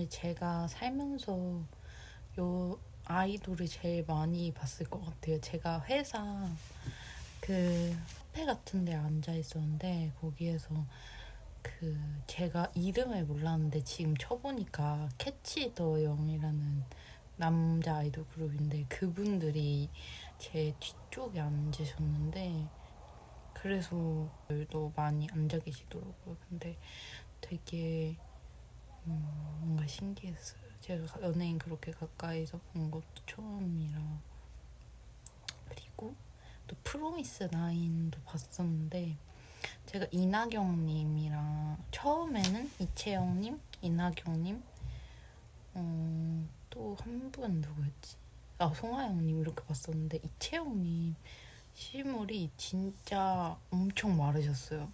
근데 제가 살면서 요 아이돌을 제일 많이 봤을 것 같아요. 제가 회사 그 카페 같은 데 앉아 있었는데 거기에서 그 제가 이름을 몰랐는데 지금 쳐보니까 캐치 더 영이라는 남자 아이돌 그룹인데 그분들이 제 뒤쪽에 앉으셨는데 그래서 도 많이 앉아 계시더라고요. 근데 되게 뭔가 신기했어요. 제가 연예인 그렇게 가까이서 본 것도 처음이라. 그리고 또 프로미스 나인도 봤었는데 제가 이나경님이랑 처음에는 이채영님, 이나경님, 또 한 분 누구였지? 송하영님 이렇게 봤었는데 이채영님 실물이 진짜 엄청 마르셨어요.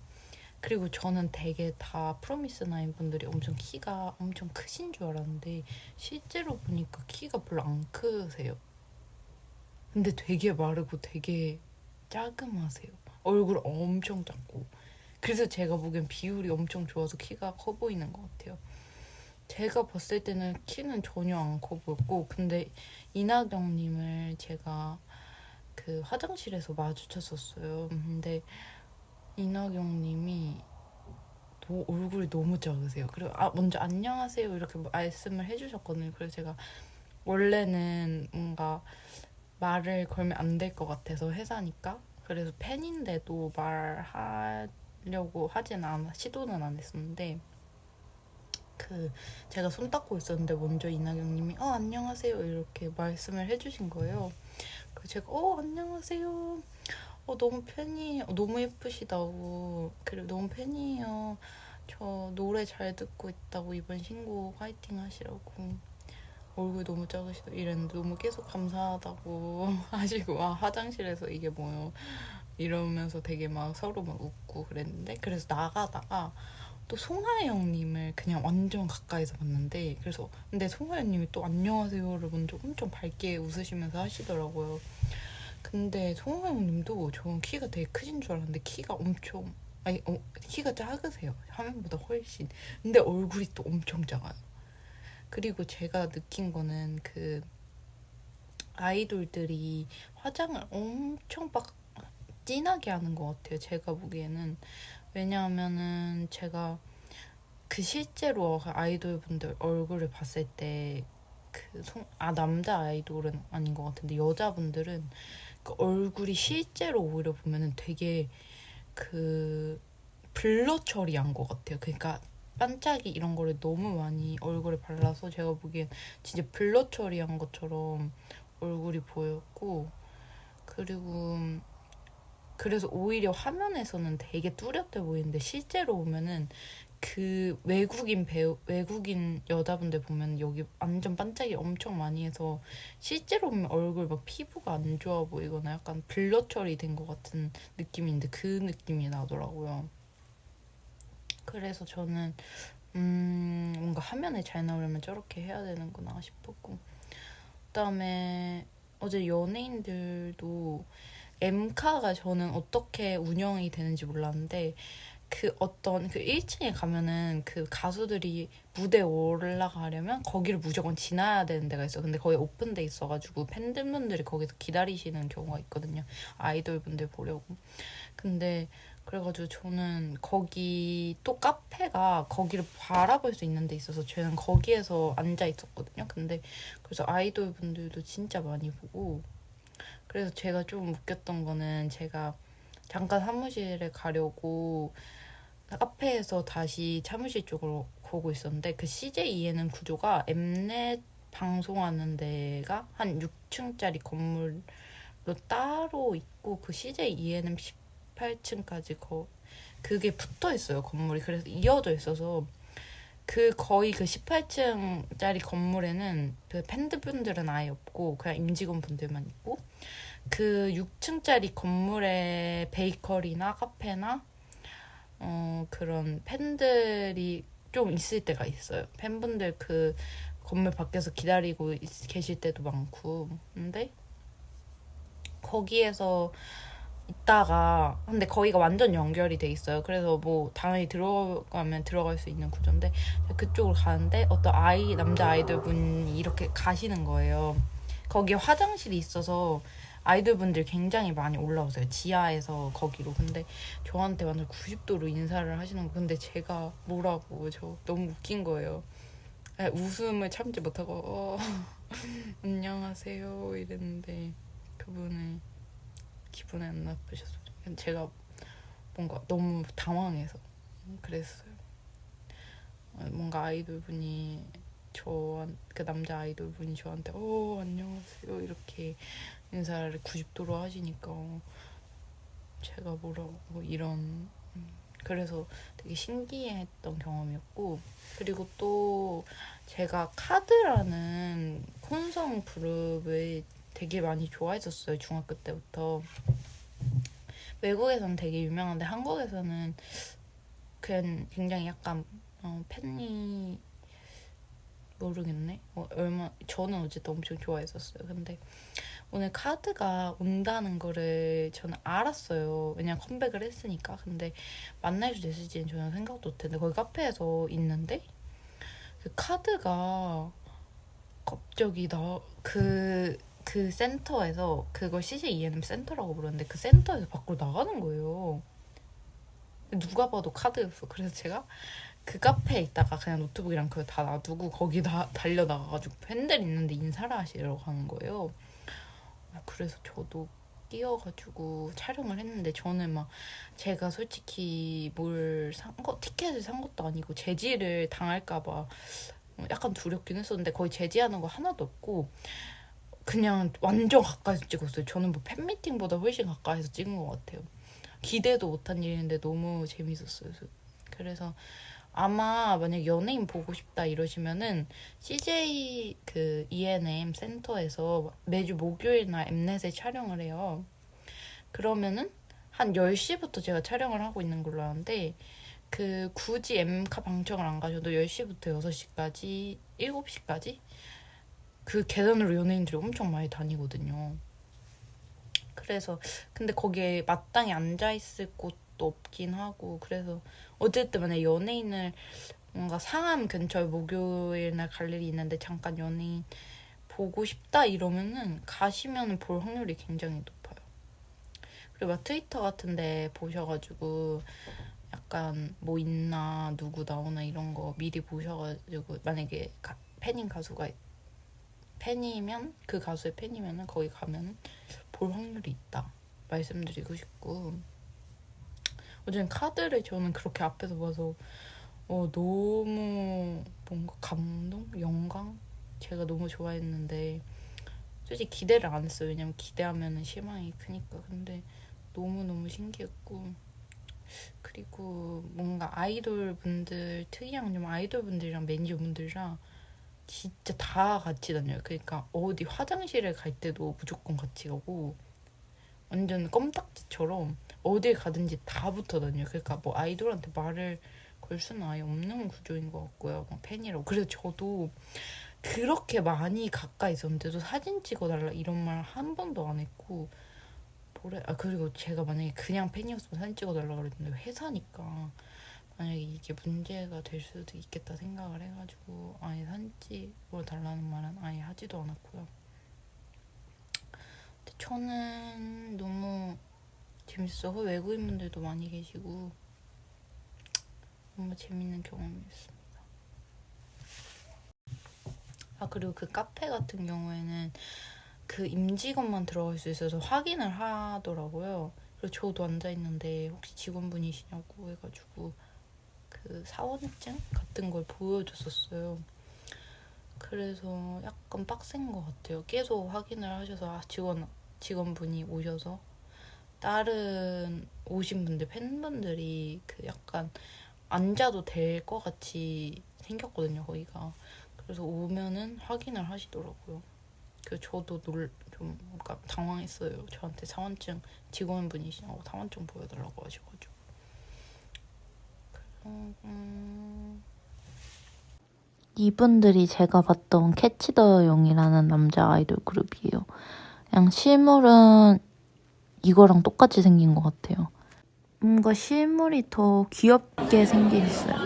그리고 저는 되게 다 프로미스 나인 분들이 엄청 키가 엄청 크신 줄 알았는데 실제로 보니까 키가 별로 안 크세요. 근데 되게 마르고 되게 짜금하세요. 얼굴 엄청 작고. 그래서 제가 보기엔 비율이 엄청 좋아서 키가 커 보이는 것 같아요. 제가 봤을 때는 키는 전혀 안 커 보였고 근데 이나경님을 제가 그 화장실에서 마주쳤었어요. 근데 이나경님이 얼굴이 너무 작으세요. 그리고 먼저 안녕하세요 이렇게 말씀을 해주셨거든요. 그래서 제가 원래는 뭔가 말을 걸면 안 될 것 같아서 회사니까 그래서 팬인데도 말하려고 시도는 안 했었는데 그 제가 손 닦고 있었는데 먼저 이나경님이 안녕하세요 이렇게 말씀을 해주신 거예요. 그래서 제가 안녕하세요. 너무 팬이에요. 너무 예쁘시다고. 그리고 너무 팬이에요. 저 노래 잘 듣고 있다고 이번 신곡 화이팅 하시라고. 얼굴 너무 작으시다 이랬는데 너무 계속 감사하다고 하시고 화장실에서 이게 뭐요 이러면서 되게 막 서로 막 웃고 그랬는데 그래서 나가다가 또 송하영님을 그냥 완전 가까이서 봤는데 그래서 근데 송하영님이 또 안녕하세요를 먼저 엄청 밝게 웃으시면서 하시더라고요. 근데 송하영님도 저는 키가 되게 크신 줄 알았는데 키가 엄청 키가 작으세요. 화면보다 훨씬. 근데 얼굴이 또 엄청 작아요. 그리고 제가 느낀 거는 그 아이돌들이 화장을 엄청 막 진하게 하는 것 같아요. 제가 보기에는. 왜냐하면은 제가 그 실제로 아이돌 분들 얼굴을 봤을 때 남자 아이돌은 아닌 것 같은데 여자분들은 그 얼굴이 실제로 오히려 보면은 되게 그 블러 처리한 것 같아요. 그러니까 반짝이 이런 거를 너무 많이 얼굴에 발라서 제가 보기엔 진짜 블러 처리한 것처럼 얼굴이 보였고 그리고 그래서 오히려 화면에서는 되게 뚜렷해 보이는데 실제로 보면은 그 외국인 여자분들 보면 여기 완전 반짝이 엄청 많이 해서 실제로 보면 얼굴 막 피부가 안 좋아 보이거나 약간 블러 처리된 것 같은 느낌인데 그 느낌이 나더라고요. 그래서 저는 뭔가 화면에 잘 나오려면 저렇게 해야 되는구나 싶었고 그다음에 어제 연예인들도 엠카가 저는 어떻게 운영이 되는지 몰랐는데 그 어떤 그 1층에 가면은 그 가수들이 무대에 올라가려면 거기를 무조건 지나야 되는 데가 있어. 근데 거기 오픈돼 있어가지고 팬들분들이 거기서 기다리시는 경우가 있거든요. 아이돌분들 보려고. 근데 그래가지고 저는 거기 또 카페가 거기를 바라볼 수 있는 데 있어서 저는 거기에서 앉아 있었거든요. 근데 그래서 아이돌 분들도 진짜 많이 보고 그래서 제가 좀 웃겼던 거는 제가 잠깐 사무실에 가려고 카페에서 다시 사무실 쪽으로 보고 있었는데 그 CJEN은 구조가 엠넷 방송하는 데가 한 6층짜리 건물로 따로 있고 그 CJEN은 18층까지 그게 붙어 있어요 건물이. 그래서 이어져 있어서 거의 그 18층짜리 건물에는 그 팬들분들은 아예 없고 그냥 임직원분들만 있고 그 6층짜리 건물에 베이커리나 카페나 그런 팬들이 좀 있을 때가 있어요. 팬분들 그 건물 밖에서 기다리고 계실 때도 많고 근데 거기에서 있다가 근데 거기가 완전 연결이 돼 있어요. 그래서 뭐 당연히 들어가면 들어갈 수 있는 구조인데 그쪽으로 가는데 어떤 남자 아이돌 분이 이렇게 가시는 거예요. 거기에 화장실이 있어서 아이돌 분들 굉장히 많이 올라오세요. 지하에서 거기로. 근데 저한테 완전 90도로 인사를 하시는 거. 근데 제가 뭐라고 저 너무 웃긴 거예요. 웃음을 참지 못하고 안녕하세요 이랬는데 그분은 기분이 안 나쁘셨어요. 제가 뭔가 너무 당황해서 그랬어요. 뭔가 아이돌 분이 그 남자 아이돌 분이 저한테 안녕하세요 이렇게 인사를 90도로 하시니까 제가 뭐라고 이런 그래서 되게 신기했던 경험이었고 그리고 또 제가 카드라는 콘성 그룹을 되게 많이 좋아했었어요. 중학교 때부터. 외국에서는 되게 유명한데 한국에서는 그냥 굉장히 약간 팬이 모르겠네. 저는 어쨌든 엄청 좋아했었어요. 근데 오늘 카드가 온다는 거를 저는 알았어요. 왜냐면 컴백을 했으니까. 근데 만날 수 있을지는 저는 생각도 못했는데 거기 카페에서 있는데 그 카드가 갑자기 그 센터에서 그걸 CJ ENM 센터라고 부르는데 그 센터에서 밖으로 나가는 거예요. 누가 봐도 카드였어. 그래서 제가 그 카페에 있다가 그냥 노트북이랑 그거 다 놔두고 거기 달려나가가지고 팬들 있는데 인사를 하시러 가는 거예요. 그래서 저도 뛰어가지고 촬영을 했는데 저는 막 제가 솔직히 티켓을 산 것도 아니고 제지를 당할까봐 약간 두렵긴 했었는데 거의 제지하는 거 하나도 없고 그냥 완전 가까이서 찍었어요. 저는 뭐 팬미팅보다 훨씬 가까이서 찍은 것 같아요. 기대도 못한 일인데 너무 재밌었어요. 그래서 아마 만약 연예인 보고 싶다 이러시면은 CJ 그 ENM 센터에서 매주 목요일날 엠넷에 촬영을 해요. 그러면은 한 10시부터 제가 촬영을 하고 있는 걸로 아는데 그 굳이 엠카 방청을 안 가셔도 10시부터 6시까지 7시까지 그 계단으로 연예인들이 엄청 많이 다니거든요. 그래서 근데 거기에 마땅히 앉아있을 곳도 없긴 하고 그래서 어쨌든 만약 연예인을 뭔가 상암 근처에 목요일날 갈 일이 있는데 잠깐 연예인 보고 싶다 이러면은 가시면 볼 확률이 굉장히 높아요. 그리고 막 트위터 같은데 보셔가지고 약간 뭐 있나 누구 나오나 이런 거 미리 보셔가지고 만약에 팬이면 그 가수의 팬이면은 거기 가면 볼 확률이 있다 말씀드리고 싶고 어쨌든 카드를 저는 그렇게 앞에서 봐서 너무 뭔가 감동? 영광? 제가 너무 좋아했는데 솔직히 기대를 안 했어요. 왜냐면 기대하면 실망이 크니까. 근데 너무너무 신기했고 그리고 뭔가 아이돌 분들 특이한 좀 아이돌 분들이랑 매니저 분들이랑 진짜 다 같이 다녀요. 그러니까 어디 화장실에 갈 때도 무조건 같이 가고 완전 껌딱지처럼 어딜 가든지 다 붙어 다녀요. 그러니까 뭐 아이돌한테 말을 걸 수는 아예 없는 구조인 것 같고요. 막 팬이라고. 그래서 저도 그렇게 많이 가까이 있었는데도 사진 찍어달라 이런 말 한 번도 안 했고 그리고 제가 만약에 그냥 팬이었으면 사진 찍어달라 그랬는데 회사니까 만약에 이게 문제가 될 수도 있겠다 생각을 해가지고 아예 사진 찍어달라는 말은 아예 하지도 않았고요. 근데 저는 너무 재밌어서 외국인분들도 많이 계시고 너무 재밌는 경험이었습니다. 그리고 그 카페 같은 경우에는 그 임직원만 들어갈 수 있어서 확인을 하더라고요. 그래서 저도 앉아있는데 혹시 직원분이시냐고 해가지고 그 사원증 같은 걸 보여줬었어요. 그래서 약간 빡센 것 같아요. 계속 확인을 하셔서 직원분이 오셔서 다른 오신 분들 팬분들이 그 약간 앉아도 될 것 같이 생겼거든요 거기가. 그래서 오면은 확인을 하시더라고요. 그래서 저도 좀 그러니까 당황했어요. 저한테 사원증 직원분이시냐고 사원증 보여달라고 하셔가지고. 이분들이 제가 봤던 캐치 더 용이라는 남자 아이돌 그룹이에요. 그냥 실물은 이거랑 똑같이 생긴 것 같아요. 뭔가 실물이 더 귀엽게 생기셨어요.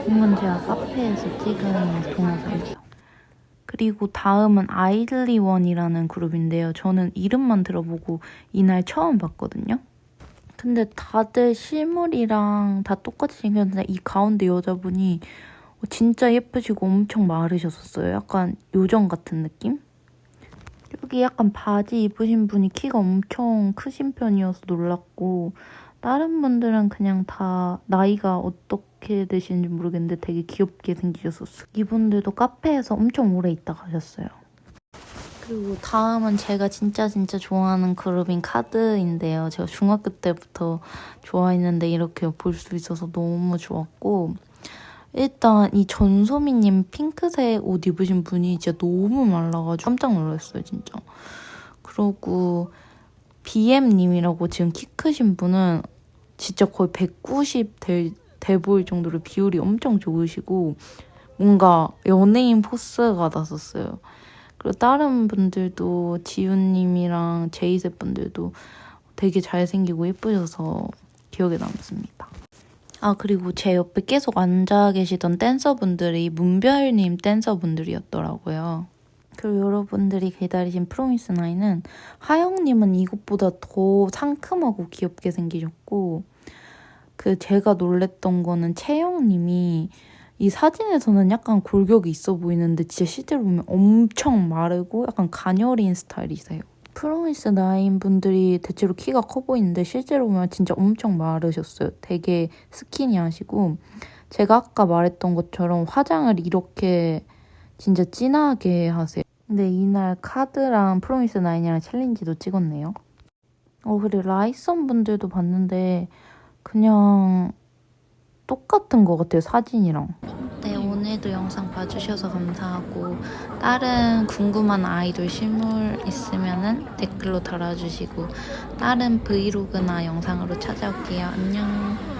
이건 제가 카페에서 찍은 동영상이에요. 그리고 다음은 아이들리원이라는 그룹인데요. 저는 이름만 들어보고 이날 처음 봤거든요. 근데 다들 실물이랑 다 똑같이 생겼는데 이 가운데 여자분이 진짜 예쁘시고 엄청 마르셨었어요. 약간 요정 같은 느낌? 여기 약간 바지 입으신 분이 키가 엄청 크신 편이어서 놀랐고 다른 분들은 그냥 다 나이가 어떻게 되시는지 모르겠는데 되게 귀엽게 생기셨었어요. 이분들도 카페에서 엄청 오래 있다 가셨어요. 그리고 다음은 제가 진짜 좋아하는 그룹인 카드인데요. 제가 중학교 때부터 좋아했는데 이렇게 볼 수 있어서 너무 좋았고 일단 이 전소미님 핑크색 옷 입으신 분이 진짜 너무 말라가지고 깜짝 놀랐어요, 진짜. 그리고 BM님이라고 지금 키 크신 분은 진짜 거의 190 돼 보일 정도로 비율이 엄청 좋으시고 뭔가 연예인 포스가 났었어요. 그리고 다른 분들도 지훈님이랑 제이셉 분들도 되게 잘생기고 예쁘셔서 기억에 남습니다. 아, 그리고 제 옆에 계속 앉아 계시던 댄서분들이 문별님 댄서분들이었더라고요. 그리고 여러분들이 기다리신 프로미스나인은 하영님은 이것보다 더 상큼하고 귀엽게 생기셨고 그 제가 놀랬던 거는 채영님이 이 사진에서는 약간 골격이 있어 보이는데 진짜 실제로 보면 엄청 마르고 약간 가녀린 스타일이세요. 프로미스 나인 분들이 대체로 키가 커 보이는데 실제로 보면 진짜 엄청 마르셨어요. 되게 스키니하시고 제가 아까 말했던 것처럼 화장을 이렇게 진짜 진하게 하세요. 근데 이날 카드랑 프로미스 나인이랑 챌린지도 찍었네요. 그리고 라이선 분들도 봤는데 그냥 똑같은 것 같아요, 사진이랑. 네, 오늘도 영상 봐주셔서 감사하고 다른 궁금한 아이돌 실물 있으면 댓글로 달아주시고 다른 브이로그나 영상으로 찾아올게요. 안녕.